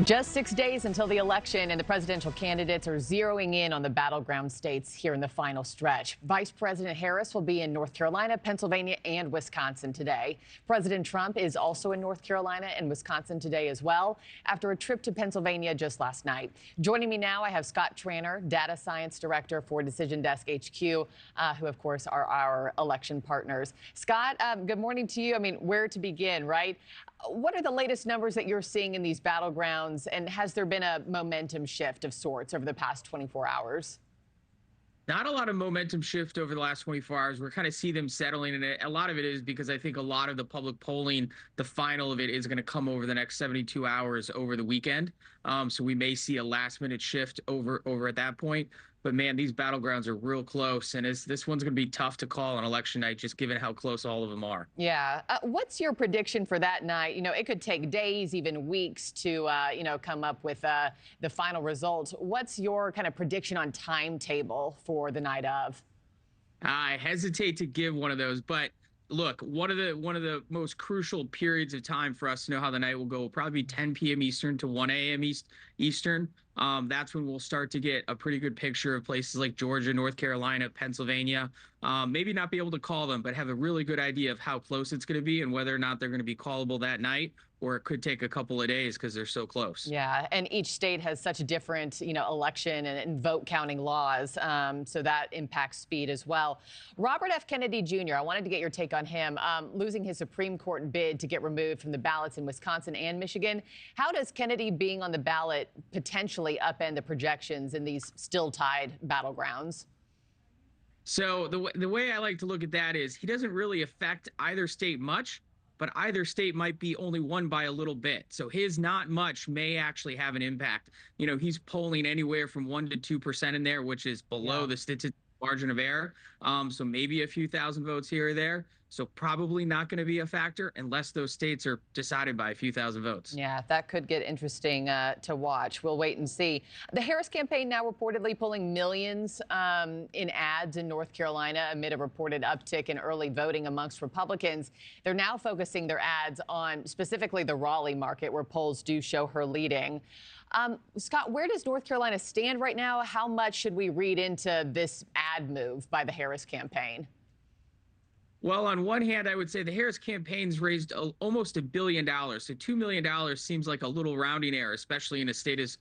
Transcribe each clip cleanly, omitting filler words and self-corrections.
Just 6 days until the election, and the presidential candidates are zeroing in on the battleground states here in the final stretch. Vice President Harris will be in North Carolina, Pennsylvania, and Wisconsin today. President Trump is also in North Carolina and Wisconsin today as well, after a trip to Pennsylvania just last night. Joining me now, I have Scott Tranter, Data Science Director for Decision Desk HQ, who, of course, are our election partners. Scott, good morning to you. I mean, where to begin, right? What are the latest numbers that you're seeing in these battlegrounds, and has there been a momentum shift of sorts over the past 24 hours? Not a lot of momentum shift over the last 24 hours. We're kind of see them settling, and a lot of it is because I think a lot of the public polling, the final of it is going to come over the next 72 hours over the weekend. So we may see a last-minute shift over at that point. But man, these battlegrounds are real close, and this one's going to be tough to call on election night, just given how close all of them are. Yeah. What's your prediction for that night? You know, it could take days, even weeks to, come up with the final results. What's your kind of prediction on timetable for the night of? I hesitate to give one of those, but look, one of the most crucial periods of time for us to know how the night will go will probably be 10 p.m. Eastern to 1 a.m. Eastern. That's when we'll start to get a pretty good picture of places like Georgia, North Carolina, Pennsylvania. Maybe not be able to call them, but have a really good idea of how close it's going to be and whether or not they're going to be callable that night, or it could take a couple of days because they're so close. Yeah, and each state has such different, election and vote counting laws, so that impacts speed as well. Robert F. Kennedy Jr., I wanted to get your take on him, losing his Supreme Court bid to get removed from the ballots in Wisconsin and Michigan. How does Kennedy being on the ballot potentially upend the projections in these still tied battlegrounds? So the way I like to look at that is he doesn't really affect either state much, but either state might be only won by a little bit. So his not much may actually have an impact. You know, he's polling anywhere from 1% to 2% in there, which is below the statistical margin of error. So maybe a few thousand votes here or there. So probably not going to be a factor unless those states are decided by a few thousand votes. Yeah, that could get interesting to watch. We'll wait and see. The Harris campaign now reportedly pulling millions in ads in North Carolina amid a reported uptick in early voting amongst Republicans. They're now focusing their ads on specifically the Raleigh market, where polls do show her leading. Scott, where does North Carolina stand right now? How much should we read into this ad move by the Harris campaign? Well, on one hand, I would say the Harris campaign's raised almost $1 billion. So $2 million seems like a little rounding error, especially in a state as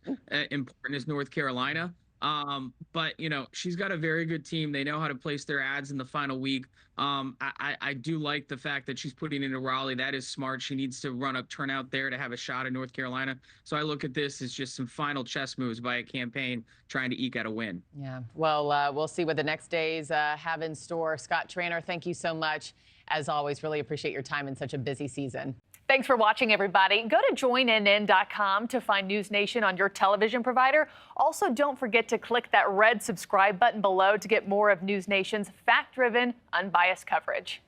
important as North Carolina. But, she's got a very good team. They know how to place their ads in the final week. I do like the fact that she's putting into Raleigh. That is smart. She needs to run up turnout there to have a shot in North Carolina. So I look at this as just some final chess moves by a campaign trying to eke out a win. Yeah, well, we'll see what the next days have in store. Scott Tranter, thank you so much. As always, really appreciate your time in such a busy season. Thanks for watching, everybody. Go to joinnn.com to find NewsNation on your television provider. Also, don't forget to click that red subscribe button below to get more of NewsNation's fact-driven, unbiased coverage.